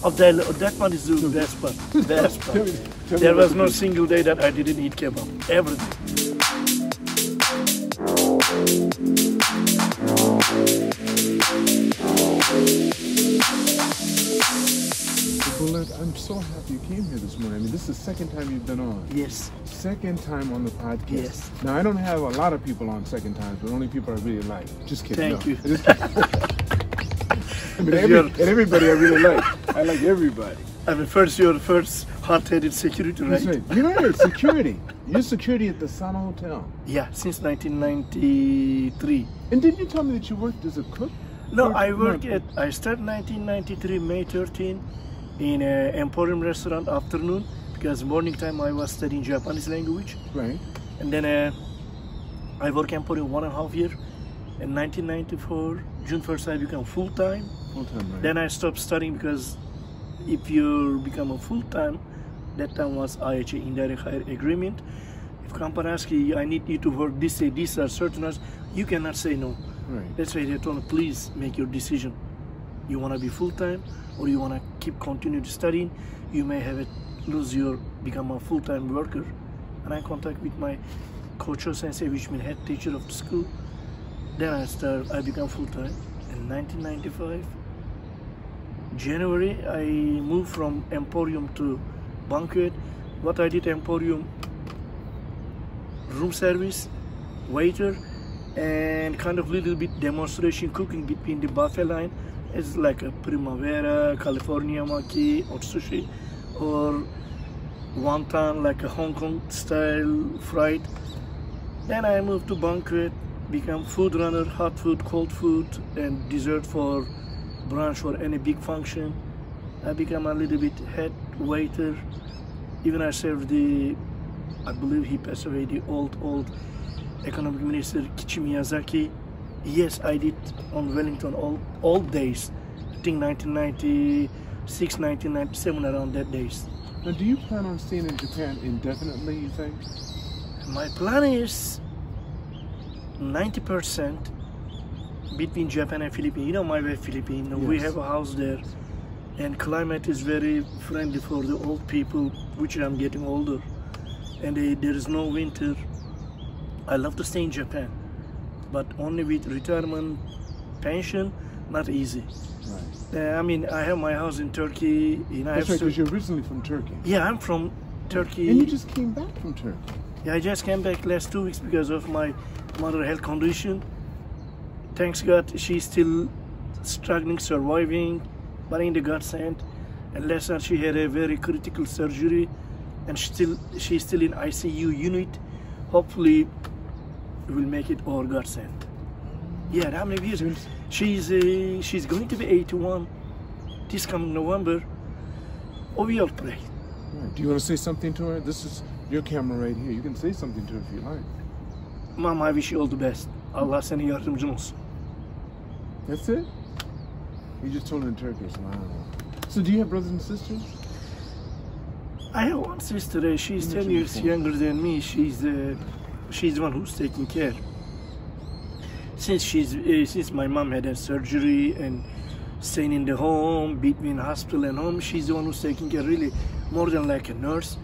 Oh, that one is the best part. Best part. There was no single day that I didn't eat kebab. Everything. Bulent, I'm so happy you came here this morning. I mean, this is the second time you've been on. Yes. Second time on the podcast. Yes. Now, I don't have a lot of people on second times, but only people I really like. Just kidding. Thank you. I mean, everybody I really like. I like everybody. I mean, you're the first hot-headed security, right? That's right. You know, security. You're security at the Sanno Hotel. Yeah, since 1993. And didn't you tell me that you worked as a cook? No, I started 1993, May 13, in an Emporium restaurant afternoon, because morning time I was studying Japanese language. Right. And then I worked Emporium 1.5 years. In 1994, June 1st, I became full-time. Full-time, right. Then I stopped studying because if you become a full-time, that time was IHA, indirect hire agreement. If company asks you, I need you to work this day, these are certain hours, you cannot say no. Right. That's why they told me, please make your decision. You want to be full-time or you want to continue studying, you may have become a full-time worker. And I contact with my Kocho sensei, which means head teacher of the school. Then I became full-time. In 1995, January, I moved from Emporium to Banquet. What I did, Emporium, room service, waiter, and kind of little bit demonstration cooking between the buffet line. It's like a Primavera, California maki, or sushi, or wonton, like a Hong Kong style fried. Then I moved to Banquet, become food runner, hot food, cold food, and dessert for brunch or any big function. I become a little bit head waiter. Even I served I believe he passed away, the old economic minister Kichi Miyazaki. Yes, I did on Wellington all days. I think 1996, 1997, around that days. Now, do you plan on staying in Japan indefinitely, you think? My plan is 90% between Japan and Philippines. You know, my wife Philippine. Yes. We have a house there, and climate is very friendly for the old people, which I'm getting older, and there is no winter. I love to stay in Japan, but only with retirement pension, not easy. Right. I mean, I have my house in Turkey. That's right, because you're originally from Turkey. Yeah, I'm from Turkey. And you just came back from Turkey. Yeah, I just came back last 2 weeks because of my mother's health condition. Thanks God, she's still struggling, surviving, but in the God's hand. And last night she had a very critical surgery, and she's still in ICU unit. Hopefully, we'll make it over God's hand. Yeah, how many years? She's going to be 81 this coming November. Oh, we all pray. Right. Do you want to say something to her? This is your camera right here. You can say something to her if you like. Mom, I wish you all the best. Allah seni yardımcın olsun. That's it? You just told her in Turkish. Wow. So do you have brothers and sisters? I have one sister. She's 10 years younger than me. She's the one who's taking care. Since my mom had a surgery and staying in the home, between hospital and home, she's the one who's taking care, really more than like a nurse.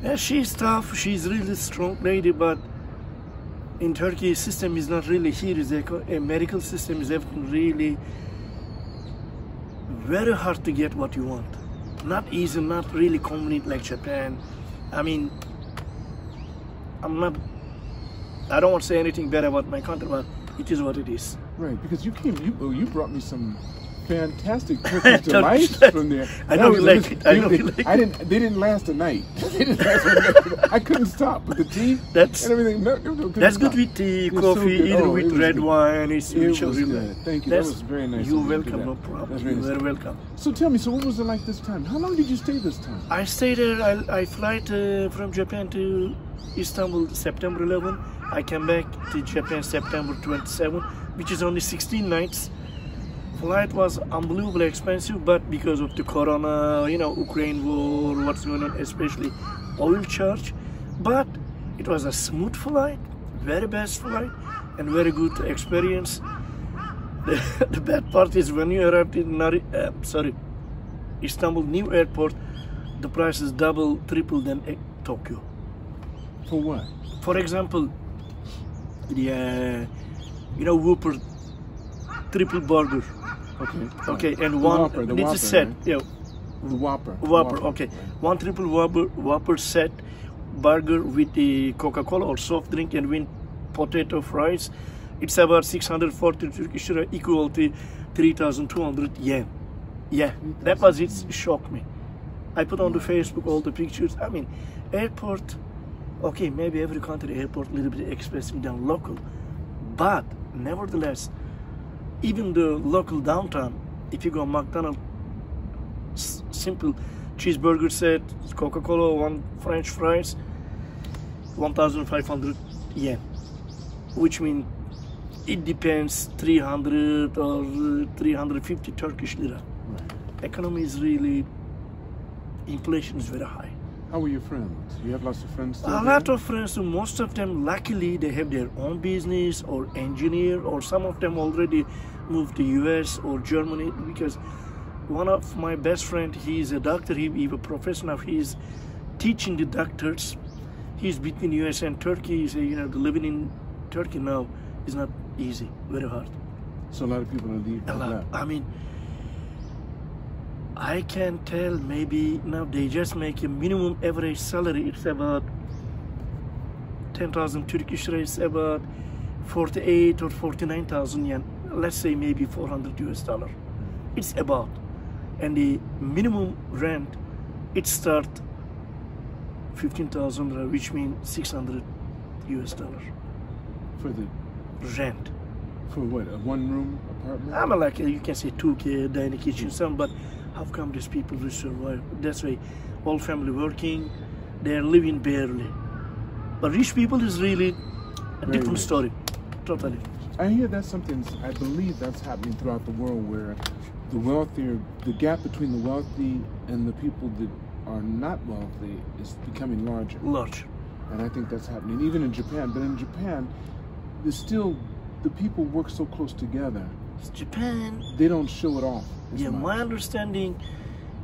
Yeah, she's tough. She's really strong lady, but in Turkey, system is not really here. A medical system is really very hard to get what you want. Not easy, not really convenient like Japan. I mean, I don't want to say anything bad about my country, but it is what it is. Right, because you brought me some fantastic Turkish delights from there. I know you like it. They didn't last a night. I couldn't stop with the tea and everything. That's good with tea, coffee, either with red wine. It was good. Thank you. That was very nice. You're welcome. No problem. You're very welcome. So tell me, what was it like this time? How long did you stay this time? I stayed there. I flight from Japan to Istanbul September 11. I came back to Japan September 27, which is only 16 nights. Flight was unbelievably expensive, but because of the corona, Ukraine war, what's going on, especially oil charge. But it was a smooth flight, very best flight, and very good experience. The bad part is when you arrived in Istanbul new airport, the price is double, triple than Tokyo. For what? For example, the Whopper triple burger. Okay. Okay, and The one Whopper, the this Whopper, is set. right? Yeah, The Whopper. Whopper. Okay, one triple Whopper set burger with the Coca-Cola or soft drink and with potato fries. It's about 640 Turkish lira, equal to 3,200 yen. Yeah, that was it. Shocked me. I put on the Facebook all the pictures. I mean, airport. Okay, maybe every country airport a little bit expensive than local, but nevertheless, even the local downtown, if you go McDonald's, simple cheeseburger set, Coca-Cola, one French fries, 1,500 yen, which means it depends 300 or 350 Turkish lira. Right. Economy is really, inflation is very high. How were your friends? You have lots of friends still A there? lot of friends, most of them, luckily, they have their own business or engineer, or some of them already moved to US or Germany, because one of my best friend, he's a doctor, he's a professor now, he's teaching the doctors. He's between US and Turkey. He's, living in Turkey now is not easy, very hard. So a lot of people are leaving. A lot. I mean, I can tell maybe now they just make a minimum average salary. It's about 10,000 Turkish lira. It's about 48 or 49,000 yen. Let's say maybe 400 US dollar. It's about. And the minimum rent, it start 15,000 lira, which means 600 US dollar. For the Rent. for what? A one-room apartment? I'm like, you can say 2K, dining kitchen, some, but how come these people will survive? That's why all family working, they're living barely. But rich people is really a Very different rich. story, totally. I hear that's something. I believe that's happening throughout the world, where the wealthier, the gap between the wealthy and the people that are not wealthy is becoming larger. Large. And I think that's happening even in Japan. But in Japan, there's still, the people work so close together. Japan, They don't show it off. as yeah, much. my understanding,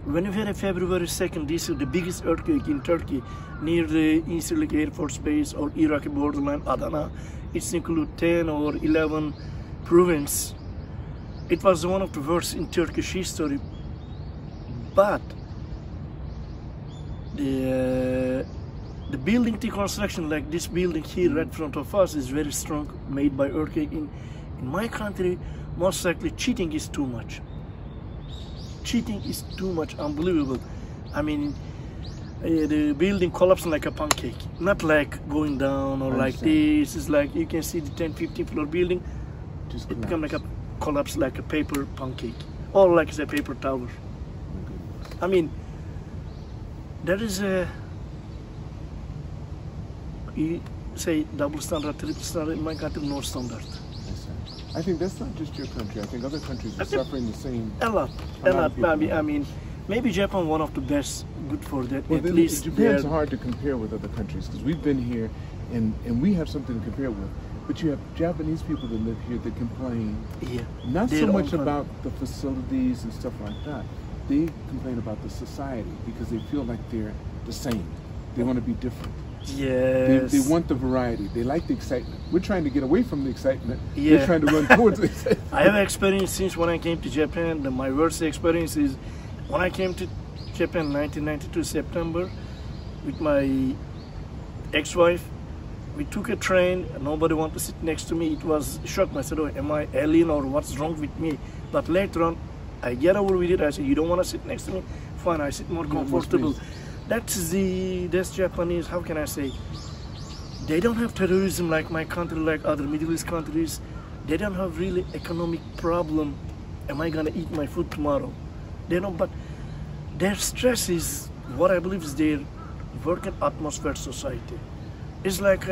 when we had a February 2nd, this is the biggest earthquake in Turkey, near the Incirlik Air Force Base or Iraqi borderline, Adana. It's include 10 or 11 provinces. It was one of the worst in Turkish history. But the building construction, like this building here right in front of us, is very strong, made by earthquake. In my country, most likely cheating is too much. Cheating is too much, unbelievable. I mean, the building collapsing like a pancake, not like going down or like this. It's like you can see the 10, 15 floor building, Just it become like a collapse. collapse like a paper pancake, or like it's a paper tower. Oh, goodness. I mean, that is a, you say double standard, triple standard. In my country, no standard. I think that's not just your country. I think other countries are I think- suffering the same. A lot, A a lot lot. of people Maybe, are. I mean, maybe Japan one of the best. Good for that. Well, At then least Japan's they're- hard to compare with other countries because we've been here and we have something to compare with. But you have Japanese people that live here that complain yeah, not their so own much country. about the facilities and stuff like that. They complain about the society because they feel like they're the same. They want to be different. Yes. They want the variety. They like the excitement. We're trying to get away from the excitement. Yeah. They're trying to run towards the excitement. I have experience since when I came to Japan. My worst experience is when I came to Japan 1992 September with my ex-wife. We took a train. Nobody wanted to sit next to me. It was shock. I said, "Oh, am I alien or what's wrong with me?" But later on, I get over with it. I said, "You don't want to sit next to me? Fine, I sit more Yeah, more comfortable." space. That's Japanese. How can I say? They don't have terrorism like my country, like other Middle East countries. They don't have really economic problem. Am I gonna eat my food tomorrow? They don't. But their stress is what I believe is their working atmosphere society. It's like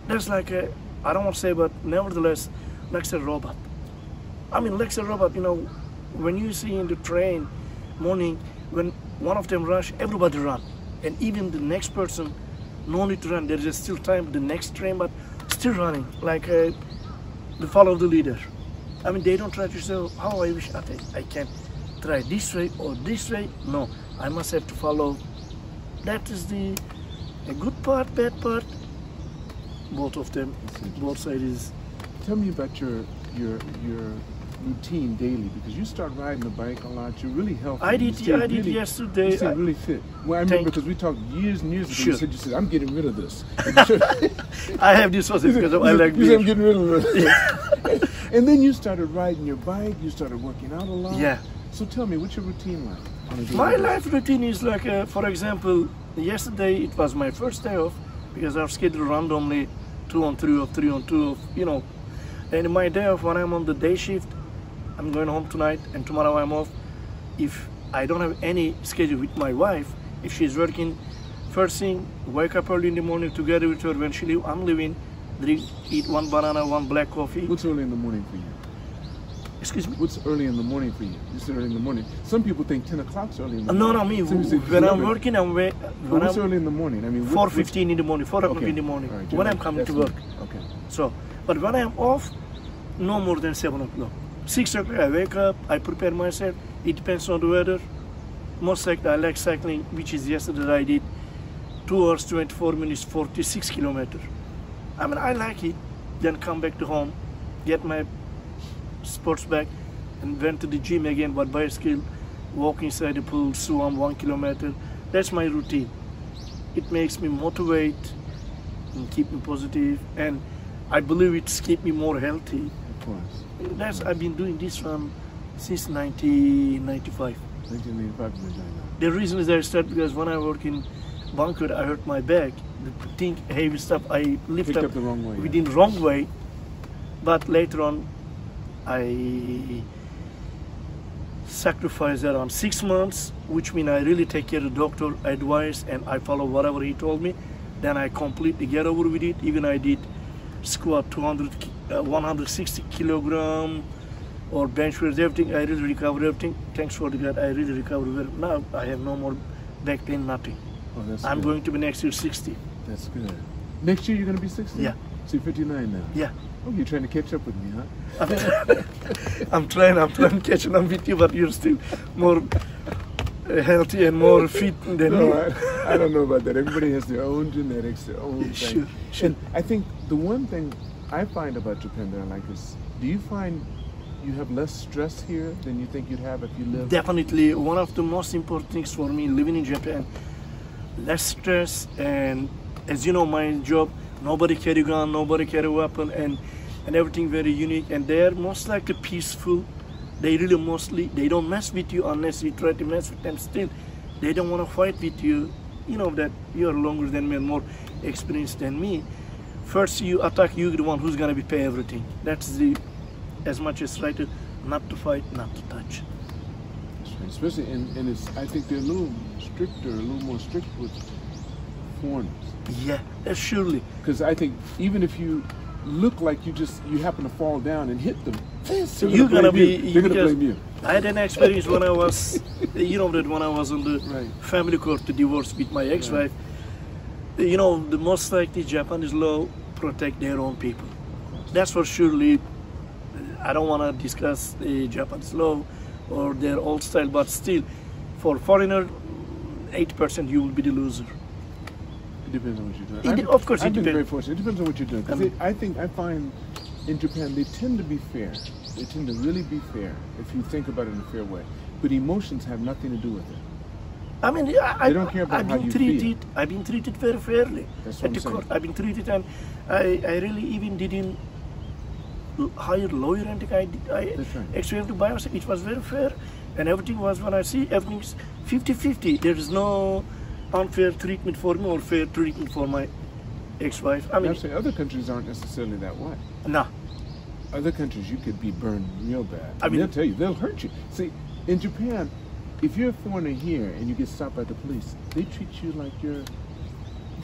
there's like a, I don't want to say, but nevertheless, like a robot. I mean, like a robot. When you see in the train morning, when one of them rush, everybody run, and even the next person, no need to run. There is still time for the next train, but still running, like the follow the leader. I mean, they don't try to say, "How I wish I can try this way or this way. No, I must have to follow. That is a good part, bad part. Both of them, both sides. Tell me about your routine daily, because you start riding the bike a lot. You're really healthy. I did yesterday. You stay really fit. Well, I remember because we talked years and years ago. Sure. You said, I'm getting rid of this. I have this also because I like you beer. said, I'm getting rid of this. And then you started riding your bike. You started working out a lot. Yeah. So tell me, what's your routine like? On a daily My basis? life routine is like, for example, yesterday it was my first day off because I've scheduled randomly 2 on 3 or 3 on 2, you know. And my day off, when I'm on the day shift, I'm going home tonight and tomorrow I'm off. If I don't have any schedule with my wife, if she's working, first thing, wake up early in the morning together with her. When she leave, I'm leaving, eat 1 banana, 1 black coffee. What's early in the morning for you? Excuse me? What's early in the morning for you? You said early in the morning. Some people think 10 o'clock's early in the No, morning. no, me. Some people say When I'm 11. working, What's early in the morning? I mean, 4:15 in the morning, 4 o'clock in the morning, All right, when I'm coming to work. Okay. So, but when I'm off, no more than 7 o'clock. 6 o'clock I wake up, I prepare myself. It depends on the weather. Most likely I like cycling, which is yesterday I did 2 hours, 24 minutes, 46 kilometers. I mean, I like it. Then come back to home, get my sports bag, and went to the gym again, but bicycle, walk inside the pool, swim 1 kilometer. That's my routine. It makes me motivate and keep me positive, and I believe it's keep me more healthy. Of course. I've been doing this one since 1995. 1985. The reason is I started because when I work in Bangkok, I hurt my back. The thing, heavy stuff, I lift Picked up up the wrong way. within wrong way. But later on, I sacrificed around 6 months, which means I really take care of the doctor advice and I follow whatever he told me. Then I completely get over with it. Even I did squat 160 kilogram or bench press, everything. I really recovered everything. Thanks for the God, I really recovered well. Now I have no more back pain, nothing. Oh, that's I'm good. going to be next year 60. That's good. Next year you're going to be 60? Yeah. So you're 59 now? Yeah. Oh, you're trying to catch up with me, huh? I'm trying catching up with you, but you're still more healthy and more fit than No, me. I don't know about that. Everybody has their own genetics, their own thing. Sure. And I think the one thing I find about Japan that I like is, do you find you have less stress here than you think you'd have if you lived? Definitely one of the most important things for me living in Japan, less stress, and as you know, my job, nobody carry gun, nobody carry weapon, and everything very unique, and they are most likely peaceful. They really they don't mess with you unless you try to mess with them. Still, they don't want to fight with you. You know that you are longer than me and more experienced than me. First you attack, you're the one who's gonna be pay everything. That's as much as right to not to fight, not to touch. Especially, and it's, I think they're a little stricter, a little more strict with foreigners. Yeah, surely. Because I think even if you look like you happen to fall down and hit them, So you're gonna be. They're gonna blame you. I had an experience when I was, you know, that when I was on the Right. family court to divorce with my ex-wife. You know, the most likely Japanese law protect their own people. That's for surely. I don't want to discuss the Japanese law or their old style, but still, for foreigner, 80% you will be the loser. It depends on what you're doing. Of course, it I've been depends. very fortunate. It depends on what you're doing. 'Cause I find in Japan they tend to be fair. They tend to really be fair if you think about it in a fair way. But emotions have nothing to do with it. I mean, They don't care about I've how been you treated. feel. I've been treated very fairly That's what at I'm the saying. court. I've been treated, and I really even didn't hire lawyer and I That's right. explained to buyers. It was very fair, and everything was, when I see everything's 50-50. There is no unfair treatment for me or fair treatment for my ex-wife. I mean, Actually, other countries aren't necessarily that way. nah. Other countries, you could be burned real bad. I mean- They'll tell you, they'll hurt you. See, in Japan, if you're a foreigner here and you get stopped by the police, they treat you like you're.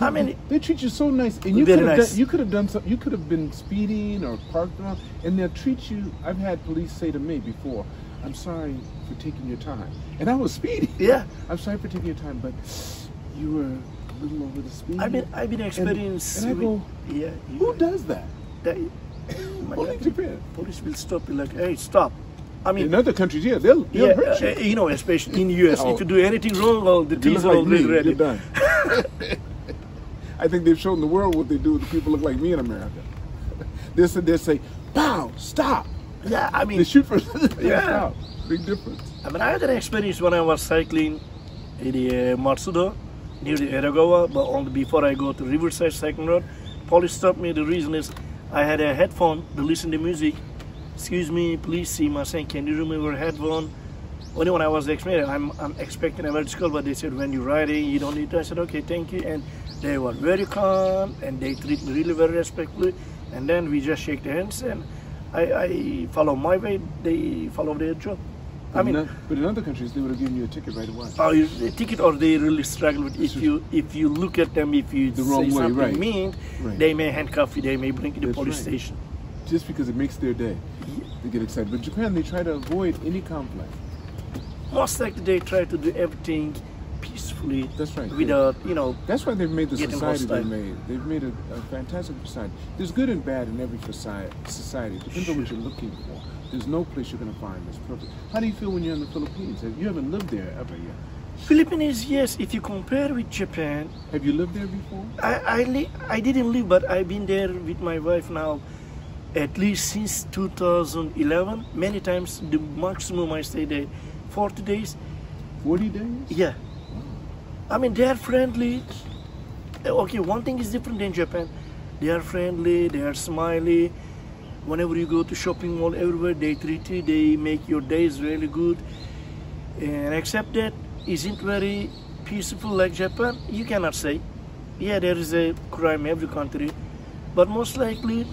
I mean, They treat you so nice, and you Very could have nice. done, you could have done something. You could have been speeding or parked wrong, and they'll treat you. I've had police say to me before, "I'm sorry for taking your time," and I was speeding. Yeah. I'm sorry for taking your time, but you were a little over the speed. I've been experienced. and I go, yeah. who does that? That, Only Japan. Police will stop you like, hey, stop. I mean, in other countries, yeah, they'll hurt you. You know, especially in the US, Oh. if you do anything wrong, well, the You teeth look are like me, already ready. you're done. I think they've shown the world what they do with the people who look like me in America. They say, "Pow, stop!" Yeah, I mean, They shoot for Yeah. stop. Big difference. I mean, I had an experience when I was cycling in the Matsudo near the Eragawa, but only before I go to Riverside Cycling Road. Police stopped me. The reason is I had a headphone to listen to music. Excuse me, please see my saying, can you remove your headphone? Only when I was explaining, I'm expecting a vertical, but they said when you're riding, you don't need to. I said, okay, thank you. And they were very calm and they treat me really very respectfully. And then we just shake the hands and I follow my way, they follow their job. I mean, but in other countries, they would have given you a ticket right away. or a ticket, or they really struggle with if you look at them, if you The say wrong way, something right. mean, Right. they may handcuff you, they may bring you to the That's police right. station. Just because it makes their day, they get excited. But Japan, they try to avoid any conflict. Most likely they try to do everything peacefully. That's right. Without, you know, That's why they've made the Getting society they hostile. made. They've made a fantastic society. There's good and bad in every society. It depends on what you're looking for. There's no place you're going to find that's perfect. How do you feel when you're in the Philippines? You haven't lived there ever yet. Philippines, yes, if you compare with Japan, Have you lived there before? I didn't live, but I've been there with my wife now at least since 2011. Many times, the maximum I stayed there, 40 days. 40 days? Yeah. I mean, they are friendly. Okay, one thing is different than Japan. They are friendly, they are smiley. Whenever you go to shopping mall, everywhere, they treat you, they make your days really good. And except that isn't very peaceful like Japan, you cannot say. Yeah, there is a crime in every country, but most likely,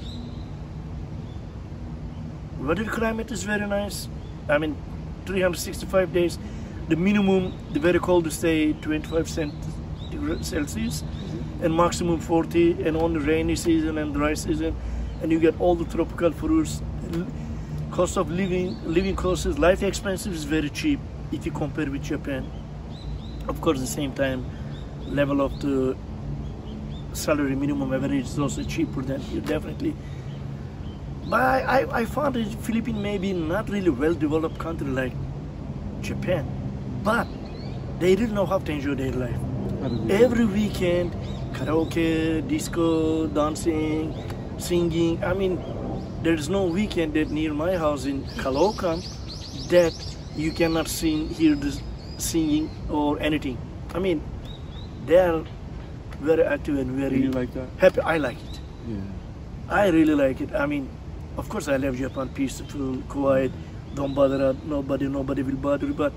weather climate is very nice. I mean, 365 days. The minimum, the very coldest day, 25 Celsius, and maximum 40, and on the rainy season and dry season, and you get all the tropical fruits. Cost of living costs, life expenses is very cheap if you compare with Japan. Of course, at the same time, level of the salary minimum average is also cheaper than here, definitely. But I found that Philippines may be not really well-developed country like Japan, but they really know how to enjoy their life. Every weekend, karaoke, disco, dancing, singing. I mean, there's no weekend that near my house in Caloocan that you cannot hear the singing or anything. I mean, they are very active and very You like that? happy. I like it. Yeah. I really like it. I mean, of course, I love Japan, peaceful, quiet, don't bother nobody will bother you. But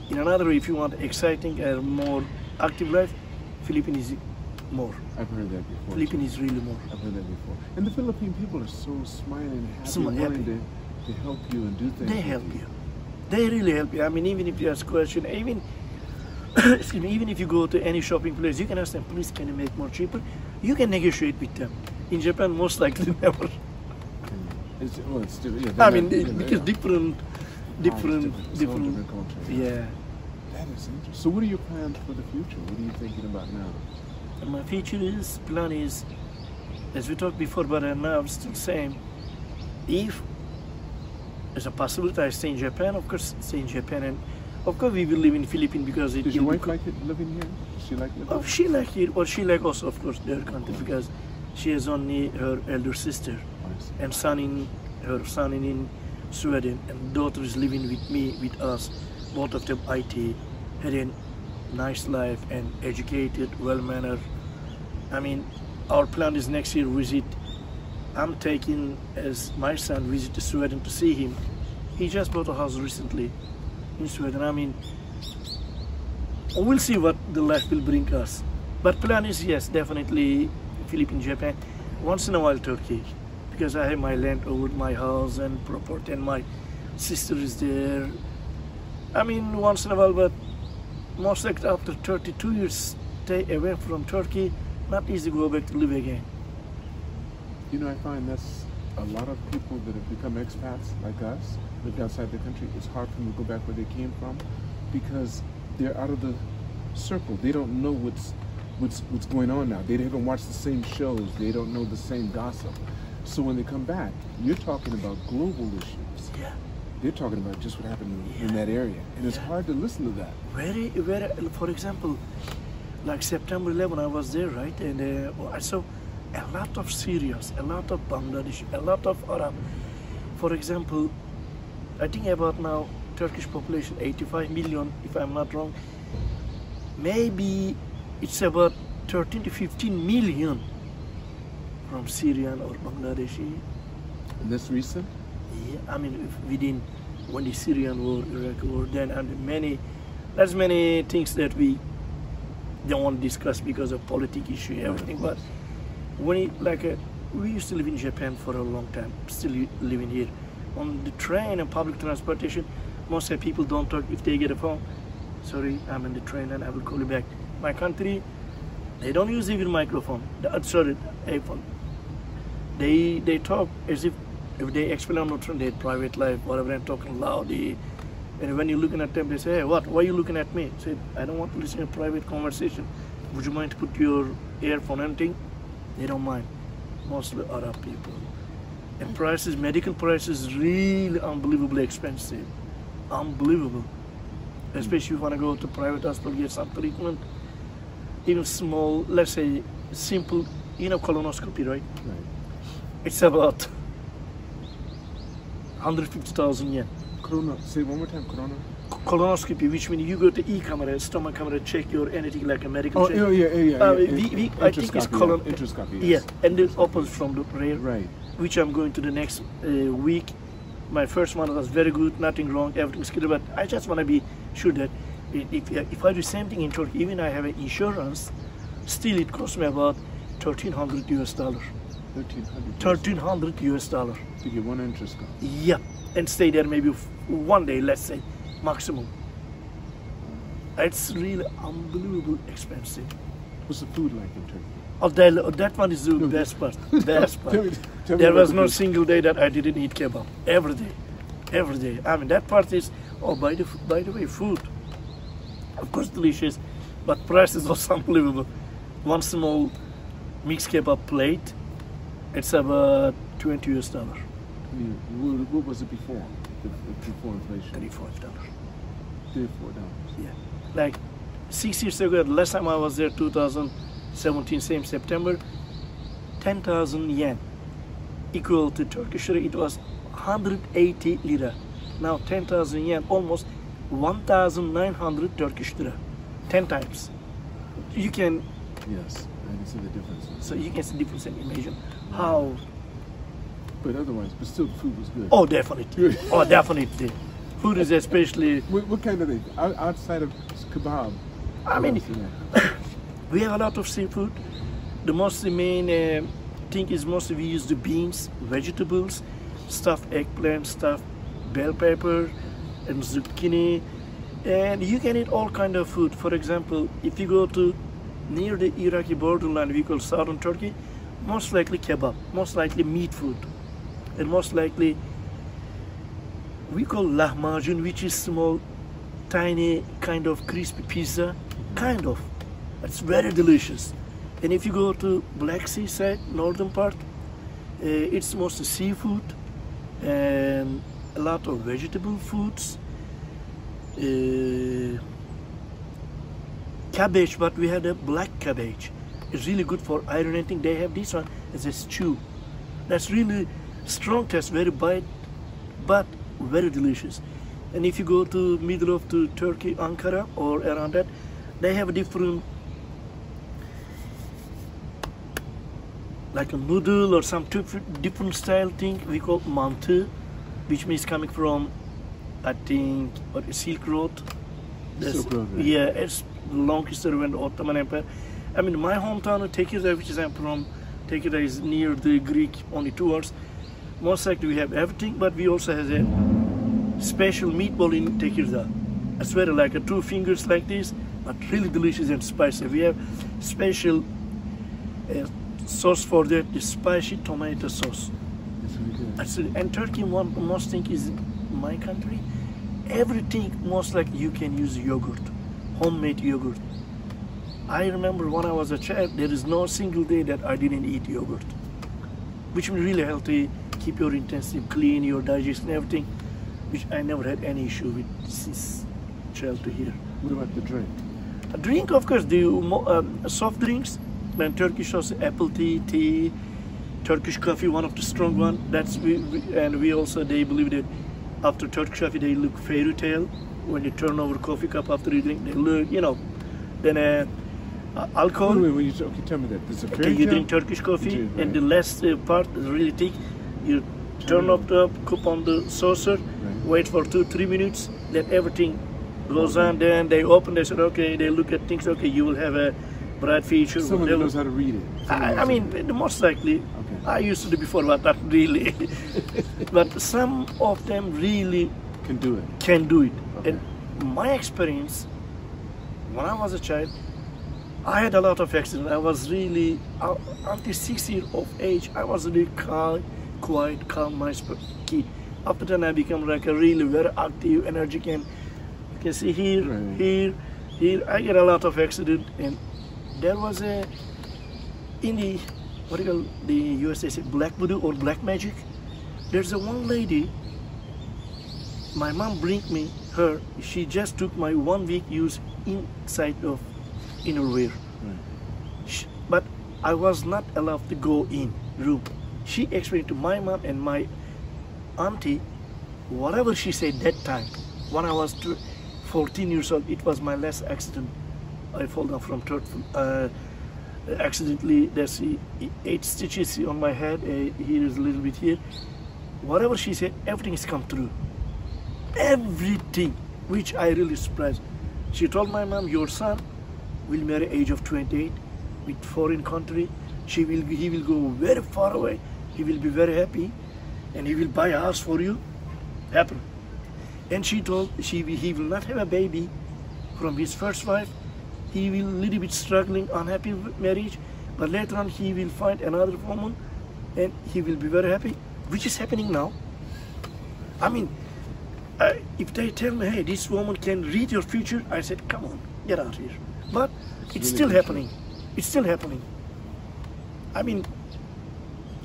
in another way, if you want exciting and more active life, Philippines is more. I've heard that before. Philippines is really more. I've heard that before. And the Philippine people are so smiling, happy, Smile, willing happy. to help you and do things. They with help you. They really help you. I mean, even if you ask question, even excuse me, even if you go to any shopping place, you can ask them, please, can you make more cheaper? You can negotiate with them. In Japan, most likely never. It's different. I mean, because different, It's all different culture. yeah. That is interesting. So what are your plans for the future? What are you thinking about now? And my future plan is, as we talked before, but now I'm still same. If there's a possibility I stay in Japan, of course stay in Japan, and of course we will live in Philippines because it. Does your wife like it living here? Does she like living? Oh, she like it, or she like also, of course, their country because she has only her elder sister and her son in Sweden, and daughter is living with me, with us. Both of them IT, had a nice life and educated, well-mannered. I mean, our plan is next year visit. I'm taking as my son visit to Sweden to see him. He just bought a house recently in Sweden. I mean, we'll see what the life will bring us. But plan is yes, definitely Philippines, Japan. Once in a while Turkey, because I have my land over my house and property, and my sister is there. I mean, once in a while, but most likely after 32 years stay away from Turkey, not easy to go back to live again. You know, I find that's a lot of people that have become expats like us, lived outside the country. It's hard for them to go back where they came from because they're out of the circle. They don't know what's going on now. They haven't watched the same shows. They don't know the same gossip. So when they come back, you're talking about global issues. Yeah. they're talking about just what happened in that area, and it's hard to listen to that. Very, very. For example, like September 11, I was there, right, and I saw a lot of Syrians, a lot of Bangladesh, a lot of Arab. For example, I think about now Turkish population 85 million, if I'm not wrong. Maybe it's about 13 to 15 million from Syrian or Bangladeshi. And that's recent? Yeah, I mean, within when the Syrian war, Iraq war, then and there's many things that we don't want to discuss because of political issue, everything. But when we used to live in Japan for a long time, still living here. On the train and public transportation, most of the people don't talk if they get a phone. Sorry, I'm in the train and I will call you back. My country, they don't use even microphone. Sorry, iPhone. They talk as if they explain on the train their private life, whatever, and talking loud. And when you're looking at them, they say, hey, what? Why are you looking at me? Say, I don't want to listen to a private conversation. Would you mind to put your earphone and thing? They don't mind. Mostly Arab people. And prices, medical prices, really unbelievably expensive. Unbelievable. Especially if you want to go to private hospital, get some treatment. Even small, let's say, simple, colonoscopy, right? Right. It's about 150,000 yen. Corona, say one more time, corona? Colonoscopy, which means you go to e-camera, stomach camera, check your anything like a medical check. Oh, yeah. I think it's endoscopy, yes. Yeah, and it opens from the rear. Right. Which I'm going to the next week. My first one was very good, nothing wrong, everything's good. But I just want to be sure that if I do same thing in Turkey, even I have an insurance, still it costs me about $1,300 US. $1,300 US. To get one endoscopy. Yeah, and stay there maybe one day, let's say, maximum. It's really unbelievable expensive. What's the food like in Turkey? Oh, that one is the best part. Best part. Tell me There was no single day that I didn't eat kebab. Every day. I mean, that part is. Oh, by the way, food, of course, delicious, but price is also unbelievable. One small mixed kebab plate, it's about $20 US. What was it before? Before inflation? $35. $34. Yeah, like 6 years ago, the last time I was there, 2017, same September, 10,000 yen, equal to Turkish lira, it was 180 lira. Now 10,000 yen, almost 1,900 Turkish lira, 10 times. You can. Yes, I can see the difference. So you can see the difference and imagine how. But otherwise, but still, the food was good. Oh, definitely. Oh, definitely. Food is especially. What kind of thing? Outside of kebab? I mean, we have a lot of seafood. The main thing is mostly we use the beans, vegetables, stuffed eggplant, stuffed bell pepper, and zucchini. And you can eat all kind of food. For example, if you go to near the Iraqi borderline, we call southern Turkey, most likely kebab, most likely meat food, and most likely we call lahmacun, which is small, tiny kind of crispy pizza, kind of. It's very delicious. And if you go to Black Sea side, northern part, it's mostly seafood and a lot of vegetable foods. Cabbage, but we had a black cabbage. It's really good for iron and thing. They have this one as a stew. That's really strong taste, very bite, but very delicious. And if you go to middle of the Turkey, Ankara or around that, they have a different, like a noodle or some different style thing we call mantı, which means coming from, I think, Silk Road. Silk Road, right? Yeah, it's long history when the Ottoman Empire. I mean, my hometown of Tekirdağ, which is I'm from, Tekirdağ is near the Greek, only 2 hours. Most likely we have everything, but we also have a special meatball in Tekirdağ. I swear, like 2 fingers like this, but really delicious and spicy. We have special sauce for that, the spicy tomato sauce. That's really good. And Turkey, most thing is my country. Everything most like you can use yogurt, homemade yogurt. I remember when I was a child, there is no single day that I didn't eat yogurt, which is really healthy, keep your intestine clean, your digestion, everything. which I never had any issue with since child to here. What about the drink? A drink, of course, soft drinks, and Turkish also apple tea, Turkish coffee, one of the strong one. And we also, they believe that after Turkish coffee they look fairy tale. When you turn over coffee cup after you drink, they look, then alcohol. Wait, okay, tell me that. There's a fairy You tale? drink Turkish coffee, Right. and the last part is really thick. You turn up the cup on the saucer, Right. wait for 2-3 minutes, then everything goes on. Then they open, they said, okay, they look at things, okay, you will have a bright future. Someone who knows how to read it. I mean, the most likely, Okay. I used to do before, but not really. But some of them really Can do it. can do it. Okay. And my experience, when I was a child, I had a lot of accidents. I was really, until 6 years of age, I was really quiet, calm, nice kid. After that, I become like a really very active, energetic, and you can see here, Right. here, I get a lot of accident. And there was in the, what do you call, the USA say black voodoo or black magic. There's a one lady, my mom bring me her, she just took my 1 week use inside of innerwear. Right. But I was not allowed to go in room. She explained to my mom and my auntie, whatever she said that time, when I was 14 years old, it was my last accident. I fall down from third floor. Accidentally, there's 8 stitches on my head, here is a little bit here. Whatever she said, everything has come true. Everything, which I really surprised. She told my mom, your son will marry age of 28 with foreign country. He will go very far away. He will be very happy, and he will buy a house for you. Happen. And she told he will not have a baby from his first wife. He will little bit struggling, unhappy marriage, but later on he will find another woman, and he will be very happy, which is happening now. I mean, if they tell me, hey, this woman can read your future, I said, come on, get out here. But it's really still good happening. It's still happening. I mean,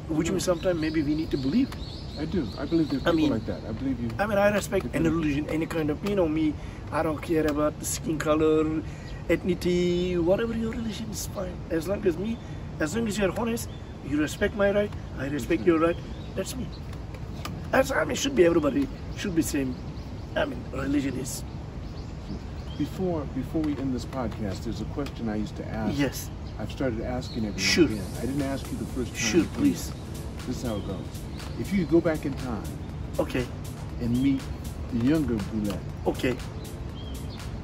which means sometimes maybe we need to believe. I do. I believe there's people like that. I believe you. I mean, I respect any religion, any kind of, me, I don't care about the skin color, ethnicity, whatever your religion is fine. As long as you're honest, you respect my right, I respect your right, that's me. Should be everybody, should be same. Religion is. Before we end this podcast, there's a question I used to ask. Yes. I've started asking everyone Sure. again. I didn't ask you the first time. Sure, please. This is how it goes. If you could go back in time Okay, and meet the younger Bulent, okay,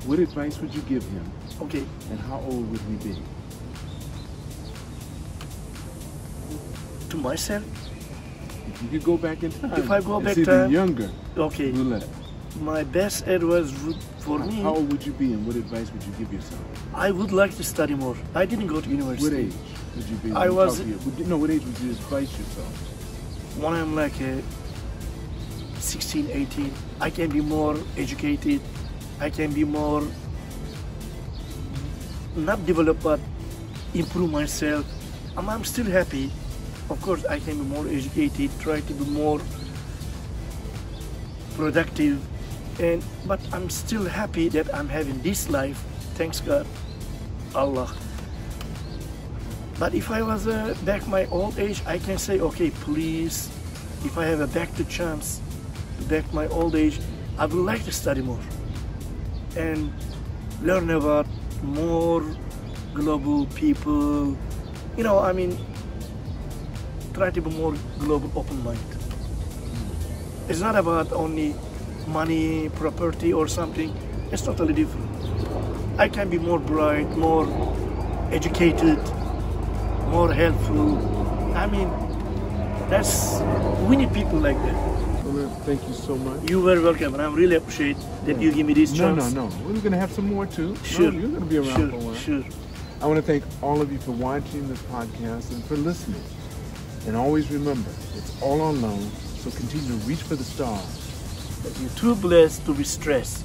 what advice would you give him, okay. and how old would he be? To myself, If you could go back in time, If I go and back see the time- younger okay. Bulent, My best advice for me, how old would you be, and what advice would you give yourself? I would like to study more. I didn't go to university. What age would you be? I when you was- talk to you? What age would you advise yourself? When I'm like 16, 18, I can be more educated. I can be more, not develop, but improve myself. I'm still happy. Of course, I can be more educated, try to be more productive. But I'm still happy that I'm having this life. Thanks God, Allah. But if I was back my old age, I can say, okay, please, if I have a back to chance, back my old age, I would like to study more and learn about more global people. Try to be more global, open mind. It's not about only money, property, or something. It's totally different. I can be more bright, more educated, more helpful. We need people like that. Well, thank you so much. You were welcome, and I really appreciate that you give me this chance. No. We're going to have some more too. Sure. No, you're going to be around for a while. Sure. I want to thank all of you for watching this podcast and for listening. And always remember, it's all on loan, so continue to reach for the stars. You're too blessed to be stressed.